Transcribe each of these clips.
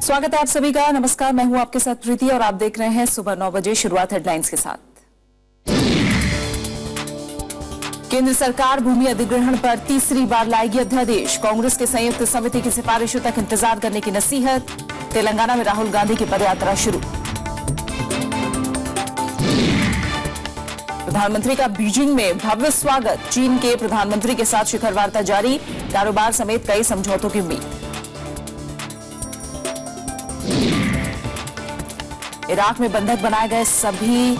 स्वागत है आप सभी का। नमस्कार, मैं हूं आपके साथ प्रीति और आप देख रहे हैं सुबह 9 बजे। शुरुआत हेडलाइंस के साथ। केंद्र सरकार भूमि अधिग्रहण पर तीसरी बार लाएगी अध्यादेश। कांग्रेस के संयुक्त समिति की सिफारिशों तक इंतजार करने की नसीहत। तेलंगाना में राहुल गांधी की पदयात्रा शुरू। प्रधानमंत्री का बीजिंग में भव्य स्वागत। चीन के प्रधानमंत्री के साथ शिखर वार्ता जारी। कारोबार समेत कई समझौतों की उम्मीद। इराक में बंधक बनाए गए सभी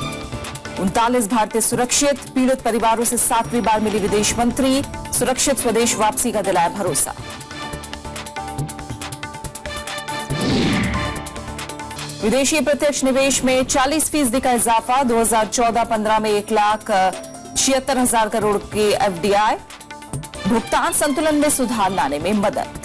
39 भारतीय सुरक्षित। पीड़ित परिवारों से 7वीं बार मिली विदेश मंत्री। सुरक्षित स्वदेश वापसी का दिलाया भरोसा। विदेशी प्रत्यक्ष निवेश में 40% का इजाफा। 2014-15 में 1,76,000 करोड़ के एफडीआई। भुगतान संतुलन में सुधार लाने में मदद।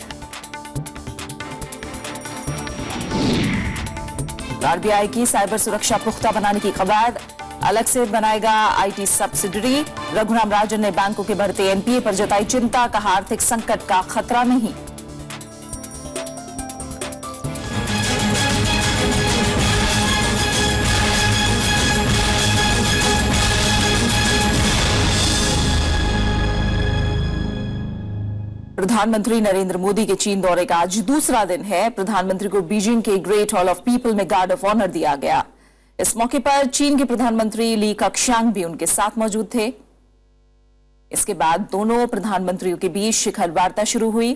आरबीआई की साइबर सुरक्षा पुख्ता बनाने की कवायद। अलग से बनाएगा आईटी सब्सिडरी। रघुराम राजन ने बैंकों के बढ़ते एनपीए पर जताई चिंता। कहा आर्थिक संकट का खतरा नहीं। प्रधानमंत्री नरेंद्र मोदी के चीन दौरे का आज दूसरा दिन है। प्रधानमंत्री को बीजिंग के ग्रेट हॉल ऑफ पीपल में गार्ड ऑफ ऑनर दिया गया। इस मौके पर चीन के प्रधानमंत्री ली कक्षांग भी उनके साथ मौजूद थे। इसके बाद दोनों प्रधानमंत्रियों के बीच शिखर वार्ता शुरू हुई।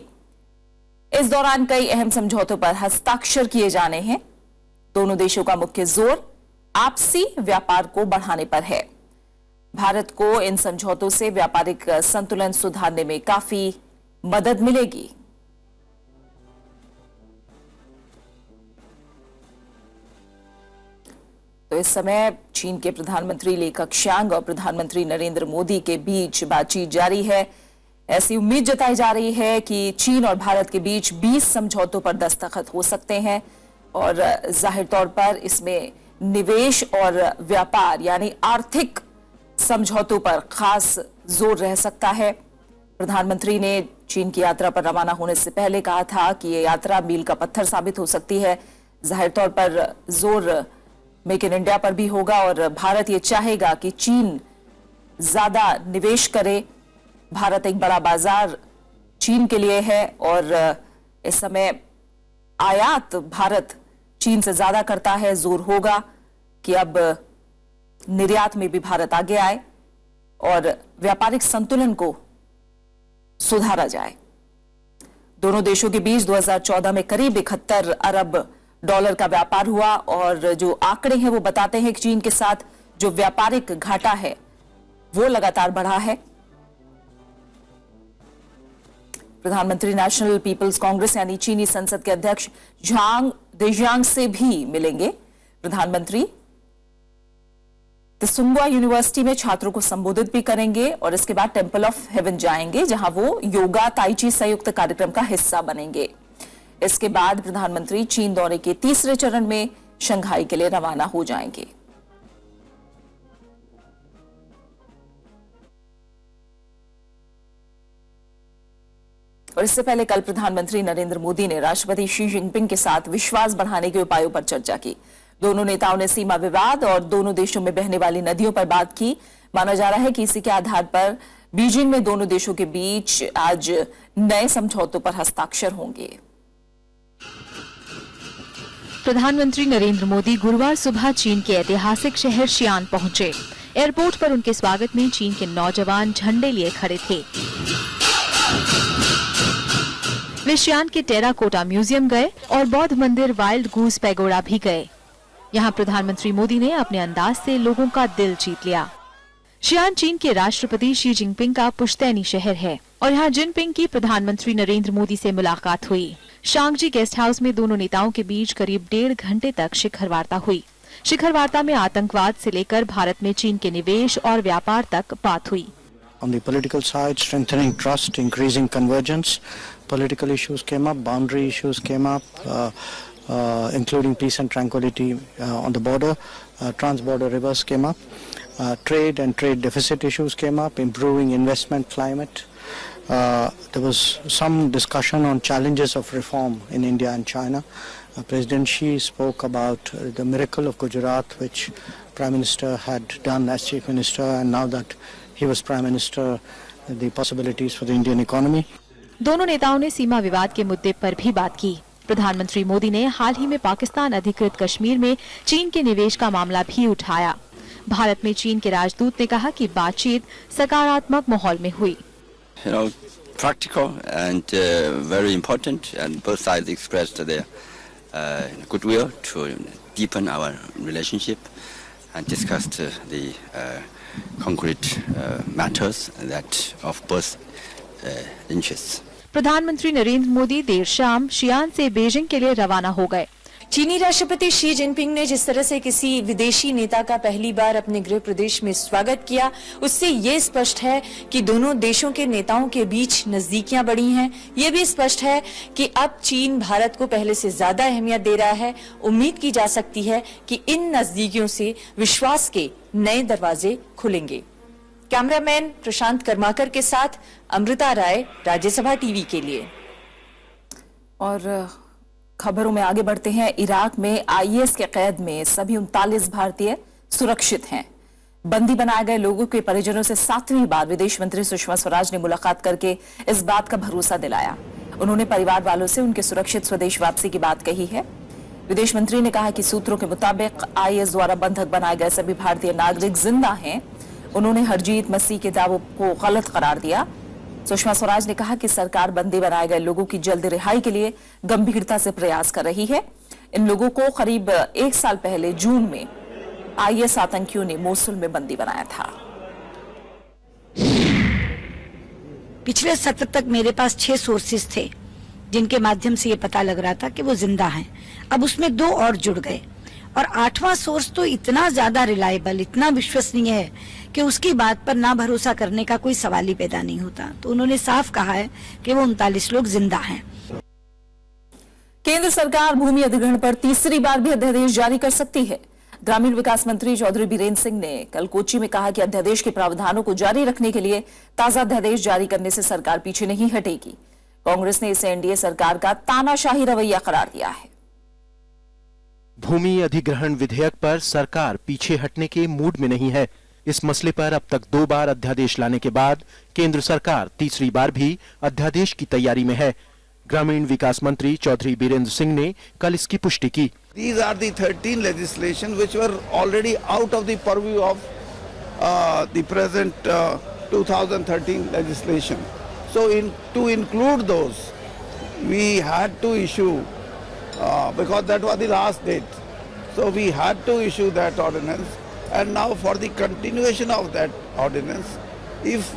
इस दौरान कई अहम समझौतों पर हस्ताक्षर किए जाने हैं। दोनों देशों का मुख्य जोर आपसी व्यापार को बढ़ाने पर है। भारत को इन समझौतों से व्यापारिक संतुलन सुधारने में काफी मदद मिलेगी। तो इस समय चीन के प्रधानमंत्री ली कक्षांग और प्रधानमंत्री नरेंद्र मोदी के बीच बातचीत जारी है। ऐसी उम्मीद जताई जा रही है कि चीन और भारत के बीच 20 समझौतों पर दस्तखत हो सकते हैं और जाहिर तौर पर इसमें निवेश और व्यापार यानी आर्थिक समझौतों पर खास जोर रह सकता है। प्रधानमंत्री ने चीन की यात्रा पर रवाना होने से पहले कहा था कि यह यात्रा मील का पत्थर साबित हो सकती है। जाहिर तौर पर जोर मेक इन इंडिया पर भी होगा और भारत ये चाहेगा कि चीन ज्यादा निवेश करे। भारत एक बड़ा बाजार चीन के लिए है और इस समय आयात भारत चीन से ज्यादा करता है। जोर होगा कि अब निर्यात में भी भारत आगे आए और व्यापारिक संतुलन को सुधारा जाए। दोनों देशों के बीच 2014 में करीब 71 अरब डॉलर का व्यापार हुआ और जो आंकड़े हैं वो बताते हैं कि चीन के साथ जो व्यापारिक घाटा है वो लगातार बढ़ा है। प्रधानमंत्री नेशनल पीपल्स कांग्रेस यानी चीनी संसद के अध्यक्ष झांग देजियांग से भी मिलेंगे। प्रधानमंत्री त्सुंगवा यूनिवर्सिटी में छात्रों को संबोधित भी करेंगे और इसके बाद टेंपल ऑफ हेवन जाएंगे जहां वो योगा ताइची संयुक्त कार्यक्रम का हिस्सा बनेंगे। इसके बाद प्रधानमंत्री चीन दौरे के तीसरे चरण में शंघाई के लिए रवाना हो जाएंगे। और इससे पहले कल प्रधानमंत्री नरेंद्र मोदी ने राष्ट्रपति शी जिनपिंग के साथ विश्वास बढ़ाने के उपायों पर चर्चा की। दोनों नेताओं ने सीमा विवाद और दोनों देशों में बहने वाली नदियों पर बात की। माना जा रहा है कि इसी के आधार पर बीजिंग में दोनों देशों के बीच आज नए समझौतों पर हस्ताक्षर होंगे। प्रधानमंत्री नरेंद्र मोदी गुरुवार सुबह चीन के ऐतिहासिक शहर शियान पहुंचे। एयरपोर्ट पर उनके स्वागत में चीन के नौजवान झंडे लिए खड़े थे। वे शियान के टेराकोटा म्यूजियम गए और बौद्ध मंदिर वाइल्ड गूस पैगोडा भी गए। यहाँ प्रधानमंत्री मोदी ने अपने अंदाज से लोगों का दिल जीत लिया। शियान चीन के राष्ट्रपति शी जिनपिंग का पुश्तैनी शहर है और यहाँ जिनपिंग की प्रधानमंत्री नरेंद्र मोदी से मुलाकात हुई। शांगजी गेस्ट हाउस में दोनों नेताओं के बीच करीब 1.5 घंटे तक शिखर वार्ता हुई। शिखर वार्ता में आतंकवाद से लेकर भारत में चीन के निवेश और व्यापार तक बात हुई। On the political side, strengthening trust, increasing convergence, political issues came up, boundary issues came up, including peace and tranquility on the border, trans-border rivers came up, trade and trade deficit issues came up, improving investment climate, there was some discussion on challenges of reform in India and China. President Xi spoke about the miracle of Gujarat, which Prime Minister had done as Chief Minister, and now that he was Prime Minister, the possibilities for the Indian economy. दोनों नेताओं ने सीमा विवाद के मुद्दे पर भी बात की। प्रधानमंत्री मोदी ने हाल ही में पाकिस्तान अधिकृत कश्मीर में चीन के निवेश का मामला भी उठाया। भारत में चीन के राजदूत ने कहा कि बातचीत सकारात्मक माहौल में हुई। Practical and very important, and both sides expressed their goodwill to deepen our relationship and discussed the concrete matters that of both interests. प्रधानमंत्री नरेंद्र मोदी देर शाम शियान से बीजिंग के लिए रवाना हो गए। चीनी राष्ट्रपति शी जिनपिंग ने जिस तरह से किसी विदेशी नेता का पहली बार अपने गृह प्रदेश में स्वागत किया, उससे ये स्पष्ट है कि दोनों देशों के नेताओं के बीच नजदीकियां बढ़ी हैं। ये भी स्पष्ट है कि अब चीन भारत को पहले से ज्यादा अहमियत दे रहा है। उम्मीद की जा सकती है कि इन नजदीकियों से विश्वास के नए दरवाजे खुलेंगे। कैमरामैन प्रशांत कर्माकर के साथ अमृता राय, राज्यसभा टीवी के लिए। और खबरों में आगे बढ़ते हैं। इराक में आईएस के कैद में सभी 39 भारतीय सुरक्षित हैं। बंदी बनाए गए लोगों के परिजनों से 7वीं बार विदेश मंत्री सुषमा स्वराज ने मुलाकात करके इस बात का भरोसा दिलाया। उन्होंने परिवार वालों से उनके सुरक्षित स्वदेश वापसी की बात कही है। विदेश मंत्री ने कहा कि सूत्रों के मुताबिक आईएस द्वारा बंधक बनाए गए सभी भारतीय नागरिक जिंदा हैं। उन्होंने हरजीत मसीह के दावों को गलत करार दिया। सुषमा स्वराज ने कहा कि सरकार बंदी बनाए गए लोगों की जल्द रिहाई के लिए गंभीरता से प्रयास कर रही है। इन लोगों को करीब 1 साल पहले जून में आईएस आतंकियों ने मोसुल में बंदी बनाया था। पिछले सत्र तक मेरे पास 6 सोर्सेज थे जिनके माध्यम से ये पता लग रहा था कि वो जिंदा हैं। अब उसमें 2 और जुड़ गए और 8वां सोर्स तो इतना ज्यादा रिलायबल, इतना विश्वसनीय है कि उसकी बात पर ना भरोसा करने का कोई सवाल ही पैदा नहीं होता। तो उन्होंने साफ कहा है कि वो 39 लोग जिंदा हैं। केंद्र सरकार भूमि अधिग्रहण पर तीसरी बार भी अध्यादेश जारी कर सकती है। ग्रामीण विकास मंत्री चौधरी बीरेंद्र सिंह ने कल कोच्चि में कहा कि अध्यादेश के प्रावधानों को जारी रखने के लिए ताजा अध्यादेश जारी करने से सरकार पीछे नहीं हटेगी। कांग्रेस ने इसे एनडीए सरकार का तानाशाही रवैया करार दिया है। भूमि अधिग्रहण विधेयक पर सरकार पीछे हटने के मूड में नहीं है। इस मसले पर अब तक 2 बार अध्यादेश लाने के बाद केंद्र सरकार तीसरी बार भी अध्यादेश की तैयारी में है। ग्रामीण विकास मंत्री चौधरी बीरेंद्र सिंह ने कल इसकी पुष्टि की। These are the 13 legislation which were already out of the purview of the present 2013 legislation. So to include those, we had to issue because that was the last date. So we had to issue that ordinance, and now for the continuation of that ordinance, if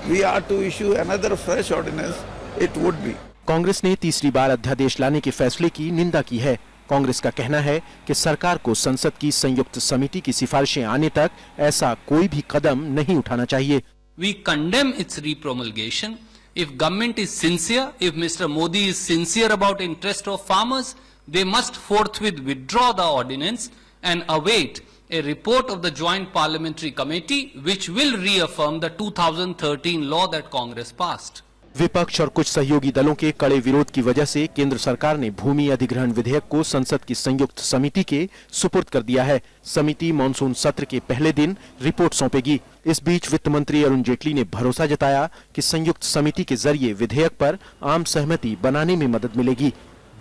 we are to issue another fresh ordinance, it would be. Congress ने तीसरी बार अध्यादेश लाने के फैसले की निंदा की है। कांग्रेस का कहना है कि सरकार को संसद की संयुक्त समिति की सिफारिशें आने तक ऐसा कोई भी कदम नहीं उठाना चाहिए। We condemn its repromulgation. If government is sincere, if Mr. Modi is sincere about interest of farmers, they must forthwith withdraw the ordinance and await a report of the Joint Parliamentary Committee which will reaffirm the 2013 law that Congress passed. विपक्ष और कुछ सहयोगी दलों के कड़े विरोध की वजह से केंद्र सरकार ने भूमि अधिग्रहण विधेयक को संसद की संयुक्त समिति के सुपुर्द कर दिया है। समिति मॉनसून सत्र के पहले दिन रिपोर्ट सौंपेगी। इस बीच वित्त मंत्री अरुण जेटली ने भरोसा जताया कि संयुक्त समिति के जरिए विधेयक पर आम सहमति बनाने में मदद मिलेगी।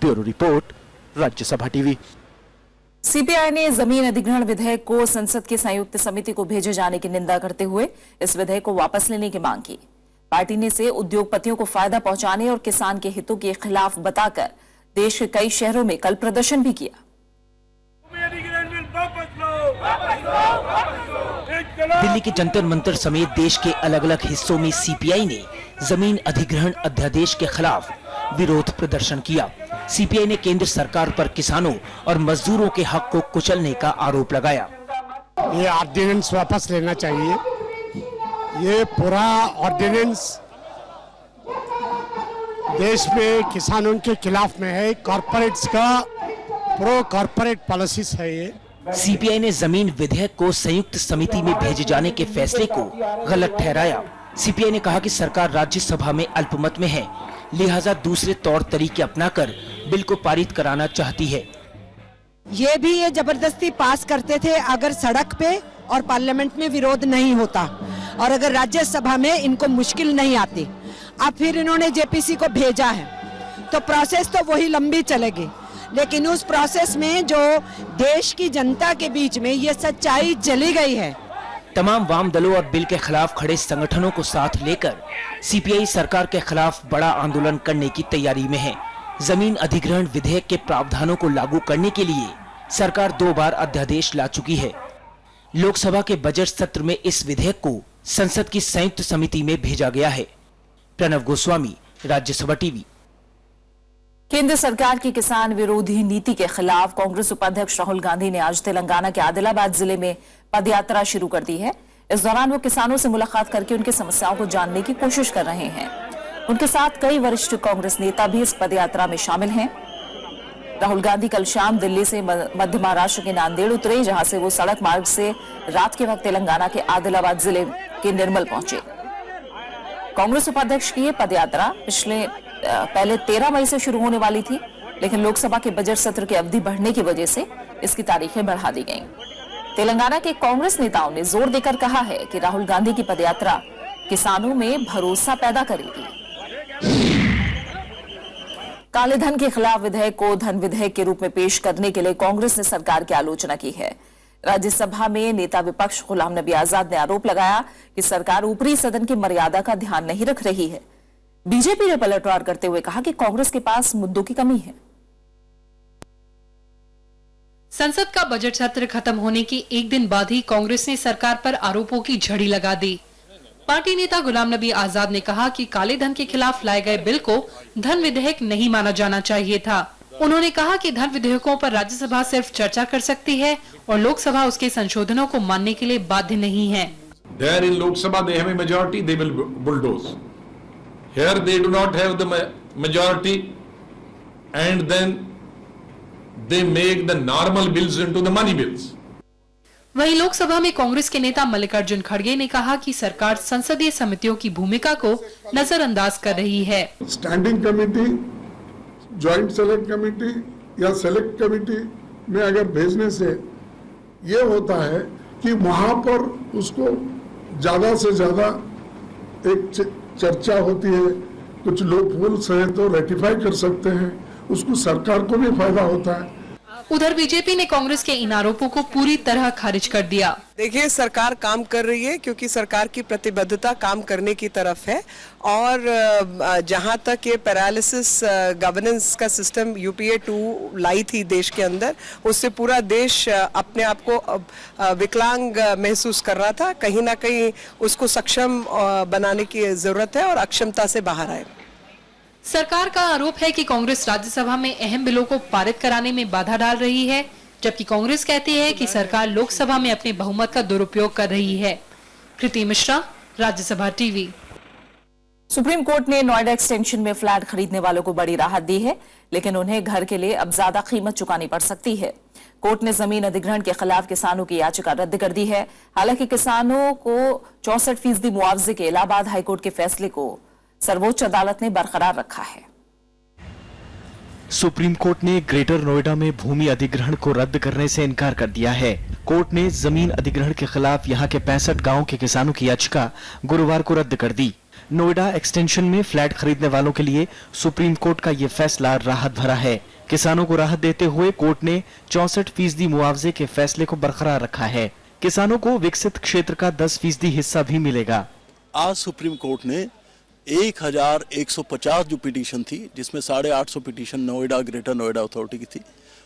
Bureau report, Rajya Sabha TV. CPI ने जमीन अधिग्रहण विधेयक को संसद की संयुक्त समिति को भेजे जाने की निंदा करते हुए इस विधेयक को वापस लेने की मांग की। पार्टी ने इसे उद्योगपतियों को फायदा पहुंचाने और किसान के हितों के खिलाफ बताकर देश के कई शहरों में कल प्रदर्शन भी किया। दिल्ली के जंतर मंतर समेत देश के अलग अलग हिस्सों में सीपीआई ने जमीन अधिग्रहण अध्यादेश के खिलाफ विरोध प्रदर्शन किया। सीपीआई ने केंद्र सरकार पर किसानों और मजदूरों के हक को कुचलने का आरोप लगाया। ये ऑर्डिनेंस वापस लेना चाहिए। ये पूरा ऑर्डिनेंस देश में किसानों के खिलाफ में है। कॉर्पोरेट्स का प्रो कॉर्पोरेट पॉलिसीज है ये। सीपीआई ने जमीन विधेयक को संयुक्त समिति में भेजे जाने के फैसले को गलत ठहराया। सीपीआई ने कहा कि सरकार राज्यसभा में अल्पमत में है, लिहाजा दूसरे तौर तरीके अपनाकर बिल को पारित कराना चाहती है। ये जबरदस्ती पास करते थे अगर सड़क पे और पार्लियामेंट में विरोध नहीं होता और अगर राज्यसभा में इनको मुश्किल नहीं आती। अब फिर इन्होंने जेपीसी को भेजा है तो प्रोसेस तो वही लंबी चलेगी, लेकिन उस प्रोसेस में जो देश की जनता के बीच में ये सच्चाई चली गई है। तमाम वाम दलों और बिल के खिलाफ खड़े संगठनों को साथ लेकर सीपीआई सरकार के खिलाफ बड़ा आंदोलन करने की तैयारी में है। जमीन अधिग्रहण विधेयक के प्रावधानों को लागू करने के लिए सरकार 2 बार अध्यादेश ला चुकी है। लोकसभा के बजट सत्र में इस विधेयक को संसद की संयुक्त समिति में भेजा गया है। प्रणव गोस्वामी, राज्यसभा टीवी। केंद्र सरकार की किसान विरोधी नीति के खिलाफ कांग्रेस उपाध्यक्ष राहुल गांधी ने आज तेलंगाना के आदिलाबाद जिले में पदयात्रा शुरू कर दी है। इस दौरान वो किसानों से मुलाकात करके उनकी समस्याओं को जानने की कोशिश कर रहे हैं। उनके साथ कई वरिष्ठ कांग्रेस नेता भी इस पदयात्रा में शामिल हैं। राहुल गांधी कल शाम दिल्ली से मध्य महाराष्ट्र के नांदेड़ उतरे, जहां से वो सड़क मार्ग से रात के वक्त तेलंगाना के आदिलाबाद जिले के निर्मल पहुंचे। कांग्रेस उपाध्यक्ष की ये पदयात्रा पहले 13 मई से शुरू होने वाली थी, लेकिन लोकसभा के बजट सत्र की अवधि बढ़ने की वजह से इसकी तारीखें बढ़ा दी गईं। तेलंगाना के कांग्रेस नेताओं ने जोर देकर कहा है कि राहुल गांधी की पदयात्रा किसानों में भरोसा पैदा करेगी। काले धन के खिलाफ विधेयक को धन विधेयक के रूप में पेश करने के लिए कांग्रेस ने सरकार की आलोचना की है। राज्यसभा में नेता विपक्ष गुलाम नबी आजाद ने आरोप लगाया कि सरकार ऊपरी सदन की मर्यादा का ध्यान नहीं रख रही है। बीजेपी ने पलटवार करते हुए कहा कि कांग्रेस के पास मुद्दों की कमी है। संसद का बजट सत्र खत्म होने के एक दिन बाद ही कांग्रेस ने सरकार पर आरोपों की झड़ी लगा दी। पार्टी नेता गुलाम नबी आजाद ने कहा कि काले धन के खिलाफ लाए गए बिल को धन विधेयक नहीं माना जाना चाहिए था। उन्होंने कहा कि धन विधेयकों पर राज्यसभा सिर्फ चर्चा कर सकती है और लोकसभा उसके संशोधनों को मानने के लिए बाध्य नहीं है। There in Lok Sabha they have a majority, they will bulldoze. Here they do not have the majority, and then they make the normal bills into the money bills. वहीं लोकसभा में कांग्रेस के नेता मल्लिकार्जुन खड़गे ने कहा कि सरकार संसदीय समितियों की भूमिका को नजरअंदाज कर रही है। Standing committee, joint select committee या सेलेक्ट कमेटी में अगर भेजने से ये होता है कि वहां पर उसको ज्यादा से ज्यादा एक चर्चा होती है, कुछ लोग रूल्स हैं तो रेटिफाई कर सकते हैं, उसको सरकार को भी फायदा होता है। उधर बीजेपी ने कांग्रेस के इन आरोपों को पूरी तरह खारिज कर दिया। देखिए, सरकार काम कर रही है क्योंकि सरकार की प्रतिबद्धता काम करने की तरफ है और जहां तक ये पैरालिसिस गवर्नेंस का सिस्टम यूपीए 2 लाई थी देश के अंदर, उससे पूरा देश अपने आप को विकलांग महसूस कर रहा था। कहीं ना कहीं उसको सक्षम बनाने की जरूरत है और अक्षमता से बाहर आए। सरकार का आरोप है कि कांग्रेस राज्यसभा में अहम बिलों को पारित कराने में बाधा डाल रही है, जबकि कांग्रेस कहती है कि सरकार लोकसभा में अपने बहुमत का दुरुपयोग कर रही है। Kriti Mishra, Rajya Sabha TV. Supreme Court ने नोएडा एक्सटेंशन में फ्लैट खरीदने वालों को बड़ी राहत दी है, लेकिन उन्हें घर के लिए अब ज्यादा कीमत चुकानी पड़ सकती है। कोर्ट ने जमीन अधिग्रहण के खिलाफ किसानों की याचिका रद्द कर दी है। हालांकि किसानों को 64% मुआवजे के इलाहाबाद हाईकोर्ट के फैसले को सर्वोच्च अदालत ने बरकरार रखा है। सुप्रीम कोर्ट ने ग्रेटर नोएडा में भूमि अधिग्रहण को रद्द करने से इनकार कर दिया है। कोर्ट ने जमीन अधिग्रहण के खिलाफ यहां के 65 गांवों के किसानों की याचिका गुरुवार को रद्द कर दी। नोएडा एक्सटेंशन में फ्लैट खरीदने वालों के लिए सुप्रीम कोर्ट का यह फैसला राहत भरा है। किसानों को राहत देते हुए कोर्ट ने 64% मुआवजे के फैसले को बरकरार रखा है। किसानों को विकसित क्षेत्र का 10% हिस्सा भी मिलेगा। आज सुप्रीम कोर्ट ने 1150 जो पिटीशन थी, जिसमें 850 petition Noida greater Noida authority की थी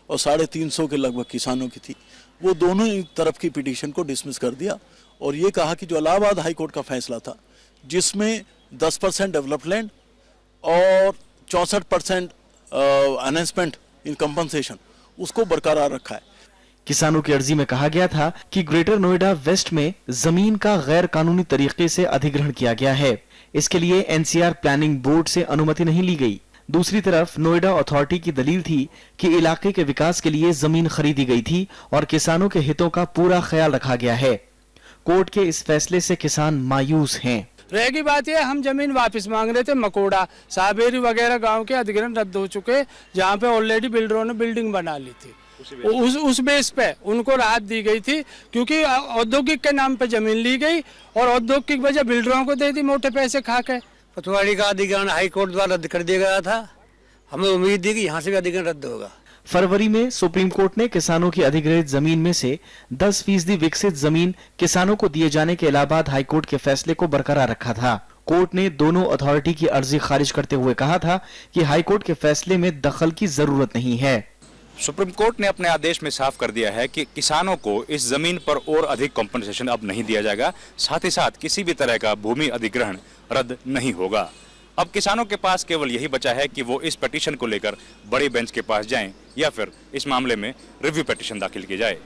और 350 के लगभग किसानों की थी, वो दोनों ही तरफ की पिटीशन को डिसमिस कर दिया और ये कहा कि जो इलाहाबाद हाई कोर्ट का फैसला था, जिसमें 10% डेवलपमेंट और 64% एनहेंसमेंट इन कंपनसेशन, उसको बरकरार रखा है। किसानों की अर्जी में कहा गया था कि ग्रेटर नोएडा वेस्ट में जमीन का गैर कानूनी तरीके से अधिग्रहण किया गया है। इसके लिए एनसीआर प्लानिंग बोर्ड से अनुमति नहीं ली गई। दूसरी तरफ नोएडा अथॉरिटी की दलील थी कि इलाके के विकास के लिए जमीन खरीदी गई थी और किसानों के हितों का पूरा ख्याल रखा गया है। कोर्ट के इस फैसले से किसान मायूस हैं। रहेगी बात ये, हम जमीन वापस मांग रहे थे मकोड़ा साबेरी वगैरह गांव के अधिग्रहण रद्द हो चुके, जहां पे ऑलरेडी बिल्डरों ने बिल्डिंग बना ली थी। उस बेस पे उनको राहत दी गई थी, क्योंकि औद्योगिक के नाम पे जमीन ली गई और औद्योगिक वजह बिल्डरों को दे दी मोटे पैसे खा के। पटवारी का अधिग्रहण हाई कोर्ट द्वारा रद्द कर दिया गया था। हमें उम्मीद थी कि यहाँ से भी अधिग्रहण रद्द होगा। फरवरी में सुप्रीम कोर्ट ने किसानों की अधिग्रहित जमीन में से 10% विकसित जमीन किसानों को दिए जाने के इलाहाबाद हाईकोर्ट के फैसले को बरकरार रखा था। कोर्ट ने दोनों अथॉरिटी की अर्जी खारिज करते हुए कहा था कि हाईकोर्ट के फैसले में दखल की जरूरत नहीं है। सुप्रीम कोर्ट ने अपने आदेश में साफ कर दिया है कि किसानों को इस जमीन पर और अधिक कॉम्पनसेशन अब नहीं दिया जाएगा। साथ ही साथ किसी भी तरह का भूमि अधिग्रहण रद्द नहीं होगा। अब किसानों के पास केवल यही बचा है कि वो इस पिटीशन को लेकर बड़े बेंच के पास जाएं या फिर इस मामले में रिव्यू पिटीशन दाखिल की जाए।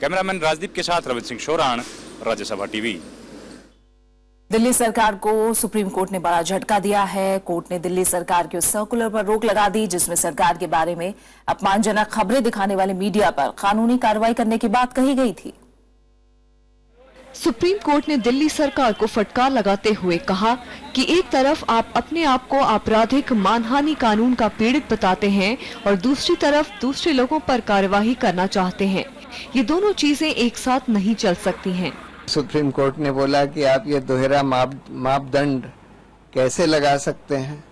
कैमरामैन राजदीप के साथ रविंद्र सिंह शोराण, राज्यसभा टीवी। दिल्ली सरकार को सुप्रीम कोर्ट ने बड़ा झटका दिया है। कोर्ट ने दिल्ली सरकार के उस सर्कुलर पर रोक लगा दी जिसमें सरकार के बारे में अपमानजनक खबरें दिखाने वाले मीडिया पर कानूनी कार्रवाई करने की बात कही गई थी। सुप्रीम कोर्ट ने दिल्ली सरकार को फटकार लगाते हुए कहा कि एक तरफ आप अपने आप को आपराधिक मानहानि कानून का पीड़ित बताते हैं और दूसरी तरफ दूसरे लोगों पर कार्यवाही करना चाहते हैं। ये दोनों चीजें एक साथ नहीं चल सकती हैं। सुप्रीम कोर्ट ने बोला कि आप ये दोहरा मापदंड कैसे लगा सकते हैं,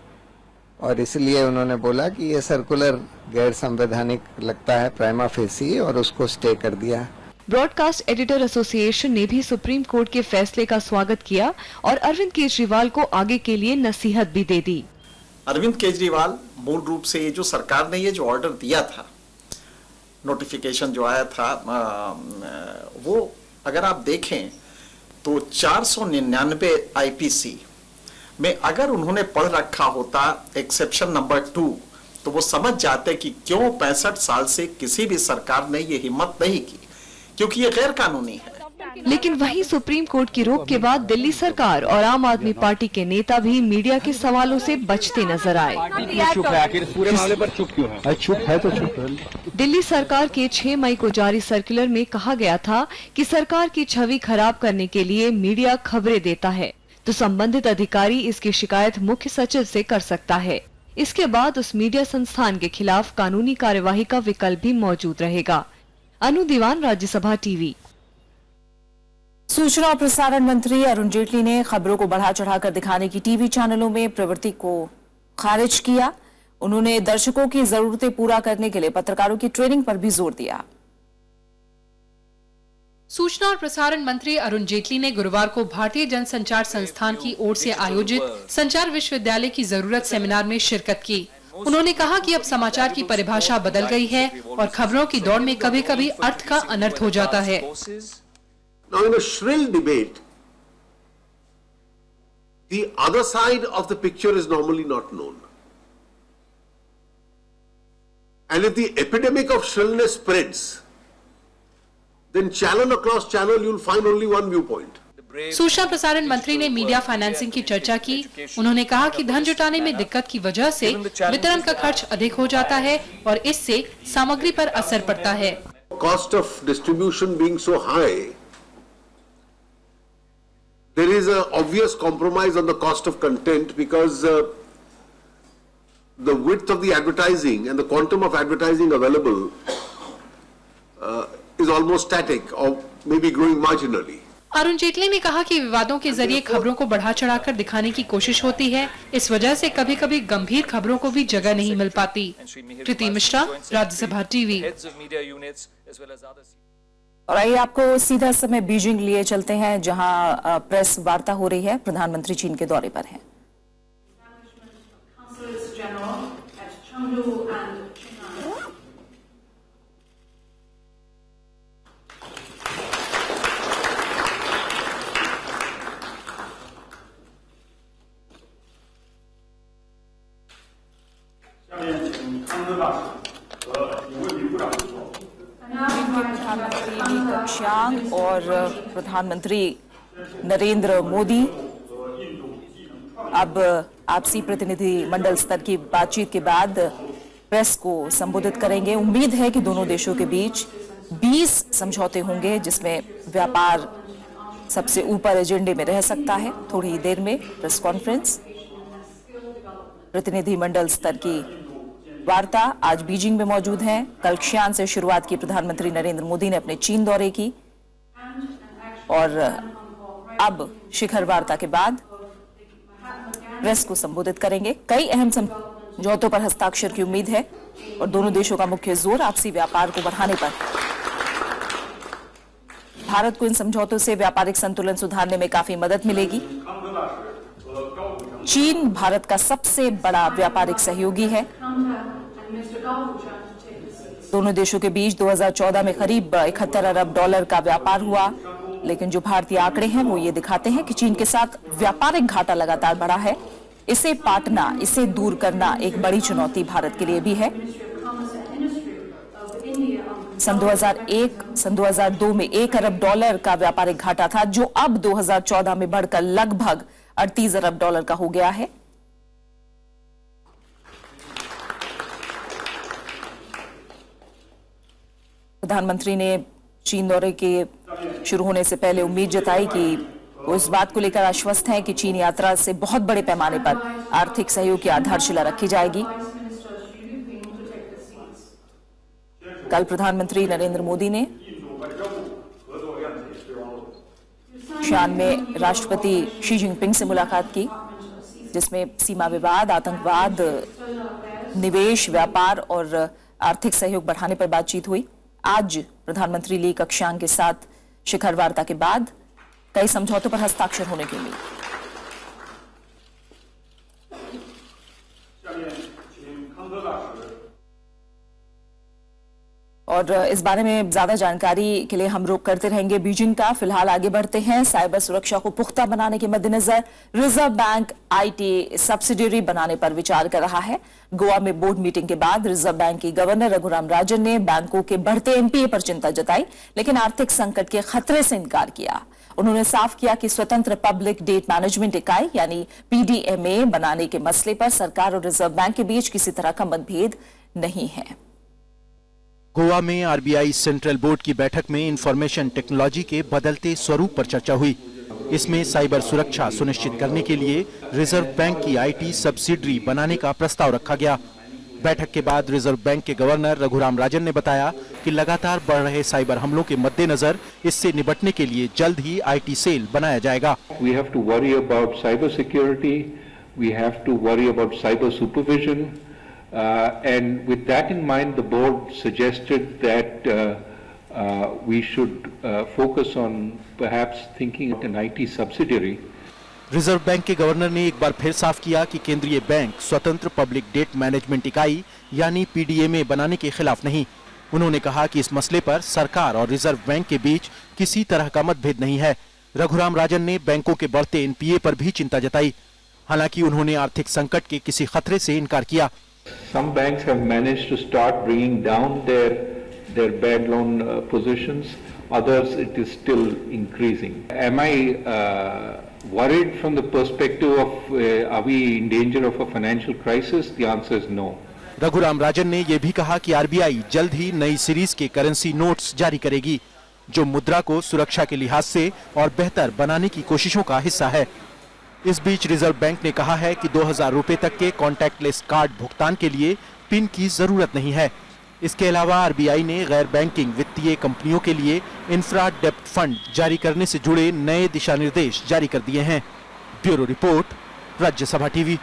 और इसलिए उन्होंने बोला कि ये सर्कुलर गैर संवैधानिक लगता है प्राइमा फेसी, और उसको स्टे कर दिया। ब्रॉडकास्ट एडिटर एसोसिएशन ने भी सुप्रीम कोर्ट के फैसले का स्वागत किया और अरविंद केजरीवाल को आगे के लिए नसीहत भी दे दी। अरविंद केजरीवाल, मूल रूप से ये जो सरकार ने ये जो ऑर्डर दिया था, नोटिफिकेशन जो आया था, वो अगर आप देखें तो 499 आईपीसी में अगर उन्होंने पढ़ रखा होता एक्सेप्शन नंबर 2, तो वो समझ जाते कि क्यों 65 साल से किसी भी सरकार ने ये हिम्मत नहीं की, क्योंकि ये गैर कानूनी है। लेकिन वहीं सुप्रीम कोर्ट की रोक के बाद दिल्ली सरकार और आम आदमी पार्टी के नेता भी मीडिया के सवालों से बचते नजर आए। पूरे मामले पर चुप क्यों है? चुप है तो चुप है। दिल्ली सरकार के 6 मई को जारी सर्कुलर में कहा गया था कि सरकार की छवि खराब करने के लिए मीडिया खबरें देता है तो संबंधित अधिकारी इसकी शिकायत मुख्य सचिव से कर सकता है। इसके बाद उस मीडिया संस्थान के खिलाफ कानूनी कार्यवाही का विकल्प भी मौजूद रहेगा। अनु दीवान, राज्यसभा टीवी। सूचना और प्रसारण मंत्री अरुण जेटली ने खबरों को बढ़ा चढ़ाकर दिखाने की टीवी चैनलों में प्रवृत्ति को खारिज किया। उन्होंने दर्शकों की जरूरतें पूरा करने के लिए पत्रकारों की ट्रेनिंग पर भी जोर दिया। सूचना और प्रसारण मंत्री अरुण जेटली ने गुरुवार को भारतीय जनसंचार संस्थान की ओर से आयोजित संचार विश्वविद्यालय की जरूरत सेमिनार में शिरकत की। उन्होंने कहा कि अब समाचार की परिभाषा बदल गई है और खबरों की दौड़ में कभी-कभी अर्थ का अनर्थ हो जाता है। Now, in a shrill debate, the other side of the picture is normally not known. And if the epidemic of shrillness spreads, then channel across channel you'll find only one viewpoint. सूचना प्रसारण मंत्री ने media financing की चर्चा की। उन्होंने कहा कि धन जुटाने में दिक्कत की वजह से वितरण का खर्च अधिक हो जाता है और इससे सामग्री पर असर पड़ता है। Cost of distribution being so high, there is an obvious compromise on the cost of content because the width of the advertising and the quantum of advertising available is almost static or maybe growing marginally. Arun Jaitley ने कहा कि विवादों के जरिए खबरों को बढ़ा चढ़ाकर दिखाने की कोशिश होती है। इस वजह से कभी-कभी गंभीर खबरों को भी जगह नहीं मिल पाती। प्रीति मिश्रा, राज्यसभा टीवी। और आइए आपको सीधा समय बीजिंग लिए चलते हैं, जहां प्रेस वार्ता हो रही है। प्रधानमंत्री चीन के दौरे पर हैं। प्रधानमंत्री ली कक्षांग और प्रधानमंत्री नरेंद्र मोदी अब आपसी प्रतिनिधि मंडल स्तर की बातचीत के बाद प्रेस को संबोधित करेंगे। उम्मीद है कि दोनों देशों के बीच 20 समझौते होंगे जिसमें व्यापार, सबसे ऊपर एजेंडे में रह सकता है। थोड़ी ही देर में प्रेस कॉन्फ्रेंस, प्रतिनिधिमंडल स्तर की वार्ता आज बीजिंग में मौजूद हैं। कल xi'an से शुरुआत की प्रधानमंत्री नरेंद्र मोदी ने अपने चीन दौरे की और अब शिखर वार्ता के बाद प्रेस को संबोधित करेंगे। कई अहम समझौतों पर हस्ताक्षर की उम्मीद है और दोनों देशों का मुख्य जोर आपसी व्यापार को बढ़ाने पर। भारत को इन समझौतों से व्यापारिक संतुलन सुधारने में काफी मदद मिलेगी। चीन भारत का सबसे बड़ा व्यापारिक सहयोगी है। दोनों देशों के बीच 2014 में करीब $71 अरब का व्यापार हुआ, लेकिन जो भारतीय आंकड़े हैं वो ये दिखाते हैं कि चीन के साथ व्यापारिक घाटा लगातार बढ़ा है। इसे पाटना, इसे दूर करना एक बड़ी चुनौती भारत के लिए भी है। सन 2002 में $1 अरब का व्यापारिक घाटा था, जो अब 2014 में बढ़कर लगभग $38 अरब का हो गया है। प्रधानमंत्री ने चीन दौरे के शुरू होने से पहले उम्मीद जताई कि वो इस बात को लेकर आश्वस्त हैं कि चीन यात्रा से बहुत बड़े पैमाने पर आर्थिक सहयोग की आधारशिला रखी जाएगी। कल प्रधानमंत्री नरेंद्र मोदी ने xi'an में राष्ट्रपति शी जिनपिंग से मुलाकात की, जिसमें सीमा विवाद, आतंकवाद, निवेश, व्यापार और आर्थिक सहयोग बढ़ाने पर बातचीत हुई। आज प्रधानमंत्री ली xi'an के साथ शिखर वार्ता के बाद कई समझौतों पर हस्ताक्षर होने की उम्मीद। और इस बारे में ज्यादा जानकारी के लिए हम रुख करते रहेंगे बीजिंग का। फिलहाल आगे बढ़ते हैं। साइबर सुरक्षा को पुख्ता बनाने के मद्देनजर रिजर्व बैंक IT सब्सिडियरी बनाने पर विचार कर रहा है। गोवा में बोर्ड मीटिंग के बाद रिजर्व बैंक की गवर्नर रघुराम राजन ने बैंकों के बढ़ते NPA पर चिंता जताई, लेकिन आर्थिक संकट के खतरे से इनकार किया। उन्होंने साफ किया कि स्वतंत्र पब्लिक डेट मैनेजमेंट इकाई यानी PDMA बनाने के मसले पर सरकार और रिजर्व बैंक के बीच किसी तरह का मतभेद नहीं है। गोवा में RBI सेंट्रल बोर्ड की बैठक में इंफॉर्मेशन टेक्नोलॉजी के बदलते स्वरूप पर चर्चा हुई। इसमें साइबर सुरक्षा सुनिश्चित करने के लिए रिजर्व बैंक की IT सब्सिडरी बनाने का प्रस्ताव रखा गया। बैठक के बाद रिजर्व बैंक के गवर्नर रघुराम राजन ने बताया कि लगातार बढ़ रहे साइबर हमलों के मद्देनजर इससे निपटने के लिए जल्द ही IT सेल बनाया जाएगा। We have to worry about cyber security, we have to worry about cyber supervision, and with that in mind, the board suggested that we should focus on perhaps thinking of an IT subsidiary. Reserve bank के governor ने एक बार फिर साफ किया कि केंद्रीय bank स्वतंत्र public debt management इकाई यानी PDMA बनाने के खिलाफ नहीं। उन्होंने कहा कि इस मसले पर सरकार और रिजर्व बैंक के बीच किसी तरह का मतभेद नहीं है। रघुराम राजन ने बैंकों के बढ़ते NPA पर भी चिंता जताई, हालांकि उन्होंने आर्थिक संकट के किसी खतरे से इनकार किया। Some banks have managed to start bringing down their bad loan positions. Others, it is still increasing. Am I worried from the perspective of are we in danger of a financial crisis? The answer is no. Raghuram Rajan ने यह भी कहा कि RBI जल्द ही नई series के currency notes जारी करेगी, जो मुद्रा को सुरक्षा के लिहाज से और बेहतर बनाने की कोशिशों का हिस्सा है। इस बीच रिजर्व बैंक ने कहा है कि 2000 रुपए तक के कॉन्टैक्टलेस कार्ड भुगतान के लिए पिन की जरूरत नहीं है। इसके अलावा RBI ने गैर बैंकिंग वित्तीय कंपनियों के लिए इंफ्रा डेप्ट फंड जारी करने से जुड़े नए दिशा निर्देश जारी कर दिए हैं। Bureau report, Rajya Sabha TV.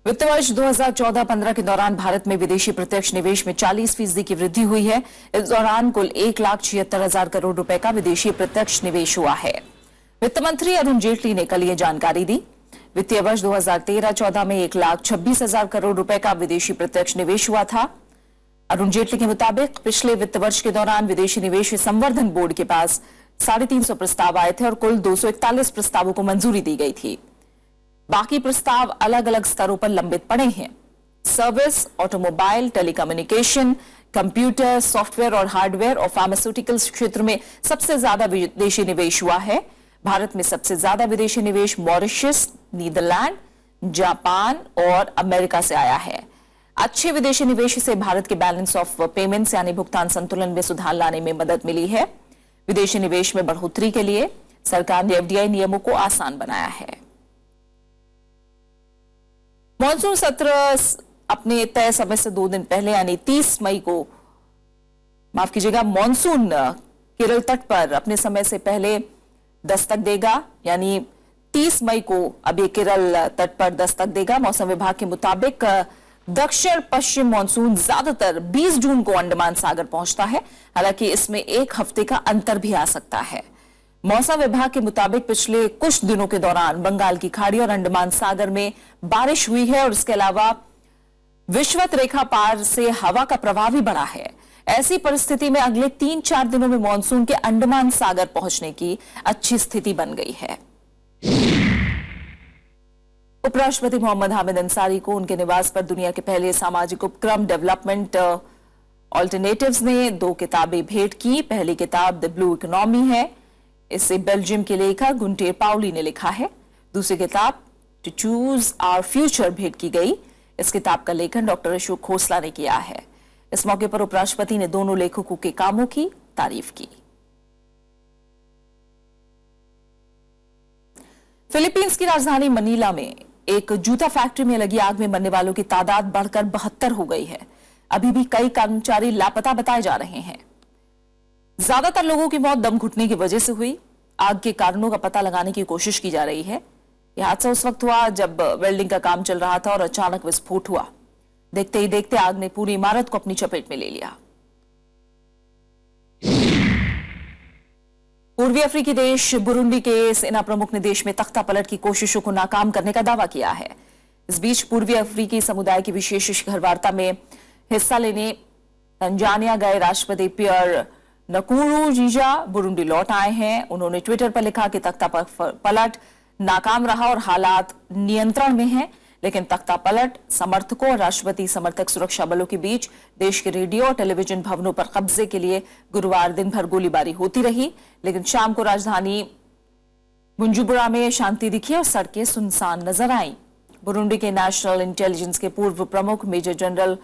वित्त वर्ष 2014-15 के दौरान भारत में विदेशी प्रत्यक्ष निवेश में 40% की वृद्धि हुई है। इस दौरान कुल 1,76,000 करोड़ रुपए का विदेशी प्रत्यक्ष निवेश हुआ है। वित्त मंत्री अरुण जेटली ने कल ये जानकारी दी। वित्तीय वर्ष 2013-14 में 1,26,000 करोड़ रुपए का विदेशी प्रत्यक्ष निवेश हुआ था। अरुण जेटली के मुताबिक पिछले वित्त वर्ष के दौरान विदेशी निवेश संवर्धन बोर्ड के पास 350 प्रस्ताव आए थे और कुल 241 प्रस्तावों को मंजूरी दी गई थी। बाकी प्रस्ताव अलग अलग स्तरों पर लंबित पड़े हैं। Service, automobile, telecommunication, computer, software और हार्डवेयर और फार्मास्यूटिकल्स क्षेत्र में सबसे ज्यादा विदेशी निवेश हुआ है। भारत में सबसे ज्यादा विदेशी निवेश मॉरिशस, नीदरलैंड, जापान और अमेरिका से आया है। अच्छे विदेशी निवेश से भारत के बैलेंस ऑफ पेमेंट्स यानी भुगतान संतुलन में सुधार लाने में मदद मिली है। विदेशी निवेश में बढ़ोतरी के लिए सरकार ने एफडीआई नियमों को आसान बनाया है। मॉनसून सत्र अपने तय समय से 2 दिन पहले यानी 30 मई को, माफ कीजिएगा, मॉनसून केरल तट पर अपने समय से पहले दस्तक देगा, यानी 30 मई को अब ये केरल तट पर दस्तक देगा। मौसम विभाग के मुताबिक दक्षिण पश्चिम मॉनसून ज्यादातर 20 जून को अंडमान सागर पहुंचता है, हालांकि इसमें 1 हफ्ते का अंतर भी आ सकता है। मौसम विभाग के मुताबिक पिछले कुछ दिनों के दौरान बंगाल की खाड़ी और अंडमान सागर में बारिश हुई है और इसके अलावा विषुवत रेखा पार से हवा का प्रवाह भी बढ़ा है। ऐसी परिस्थिति में अगले 3-4 दिनों में मॉनसून के अंडमान सागर पहुंचने की अच्छी स्थिति बन गई है। उपराष्ट्रपति मोहम्मद हामिद अंसारी को उनके निवास पर दुनिया के पहले सामाजिक उपक्रम डेवलपमेंट ऑल्टरनेटिव्स ने 2 किताबें भेंट की। पहली किताब द ब्लू इकोनॉमी है, इसे बेल्जियम के लेखक गुंटेर पाउली ने लिखा है। दूसरी किताब टू चूज आवर फ्यूचर भेंट की गई। इस किताब का लेखन डॉक्टर अशोक खोसला ने किया है। इस मौके पर उपराष्ट्रपति ने दोनों लेखकों के कामों की तारीफ की। फिलीपींस की राजधानी मनीला में एक जूता फैक्ट्री में लगी आग में मरने वालों की तादाद बढ़कर 72 हो गई है। अभी भी कई कर्मचारी लापता बताए जा रहे हैं। ज्यादातर लोगों की मौत दम घुटने की वजह से हुई। आग के कारणों का पता लगाने की कोशिश की जा रही है। यह हादसा उस वक्त हुआ जब वेल्डिंग का काम चल रहा था और अचानक विस्फोट हुआ। देखते ही देखते आग ने पूरी इमारत को अपनी चपेट में ले लिया। पूर्वी अफ्रीकी देश बुरुंडी के सेना प्रमुख ने देश में तख्ता पलट की कोशिशों को नाकाम करने का दावा किया है। इस बीच पूर्वी अफ्रीकी समुदाय की विशेष शिखर वार्ता में हिस्सा लेने तंजानिया गए राष्ट्रपति पियर नकुरुंजीजा बुरुंडी लौट आए हैं। उन्होंने ट्विटर पर लिखा कि तख्ता पलट नाकाम रहा और हालात नियंत्रण में हैं, लेकिन तख्ता पलट समर्थकों और राष्ट्रपति समर्थक सुरक्षा बलों के बीच देश के रेडियो और टेलीविजन भवनों पर कब्जे के लिए गुरुवार दिन भर गोलीबारी होती रही, लेकिन शाम को राजधानी बुंजुबुरा में शांति दिखी और सड़कें सुनसान नजर आईं। बुरुंडी के नेशनल इंटेलिजेंस के पूर्व प्रमुख मेजर जनरल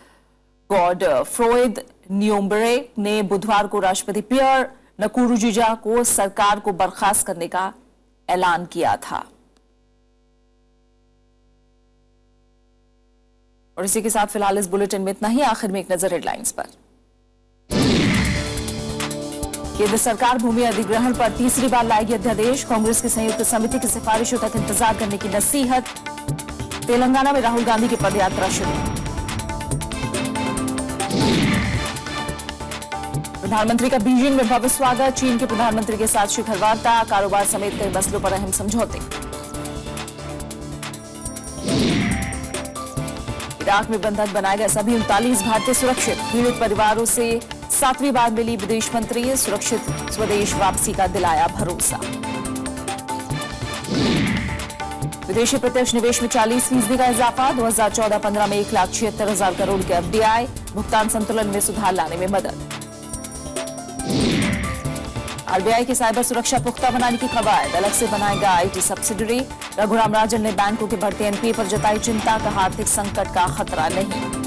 गॉड फ्रोइद नियोम्बरे ने बुधवार को राष्ट्रपति पियर नकुरुंजीजा को सरकार को बर्खास्त करने का ऐलान किया था। और इसी के साथ फिलहाल इस बुलेटिन में इतना ही। आखिर में एक नजर हेडलाइंस पर। केंद्र सरकार भूमि अधिग्रहण पर तीसरी बार लाएगी अध्यादेश। कांग्रेस की संयुक्त समिति की सिफारिशों तक इंतजार करने की नसीहत। तेलंगाना में राहुल गांधी की पदयात्रा शुरू। प्रधानमंत्री का बीजिंग में भव्य स्वागत। चीन के प्रधानमंत्री के साथ शिखर वार्ता। कारोबार समेत कई मसलों पर अहम समझौते। इराक में बंधक बनाए गए सभी 39 भारतीय सुरक्षित। पीड़ित परिवारों से 7वीं बार मिली विदेश मंत्री। सुरक्षित स्वदेश वापसी का दिलाया भरोसा। विदेशी प्रत्यक्ष निवेश में 40% का इजाफा। 2014-15 में 1,76,000 करोड़ के एफडीआई। भुगतान संतुलन में सुधार लाने में मदद। आरबीआई की साइबर सुरक्षा पुख्ता बनाने की कवायद। अलग से बनाएगा आईटी सब्सिडरी। रघुराम राजन ने बैंकों के बढ़ते एनपीए पर जताई चिंता। कहा आर्थिक संकट का खतरा नहीं।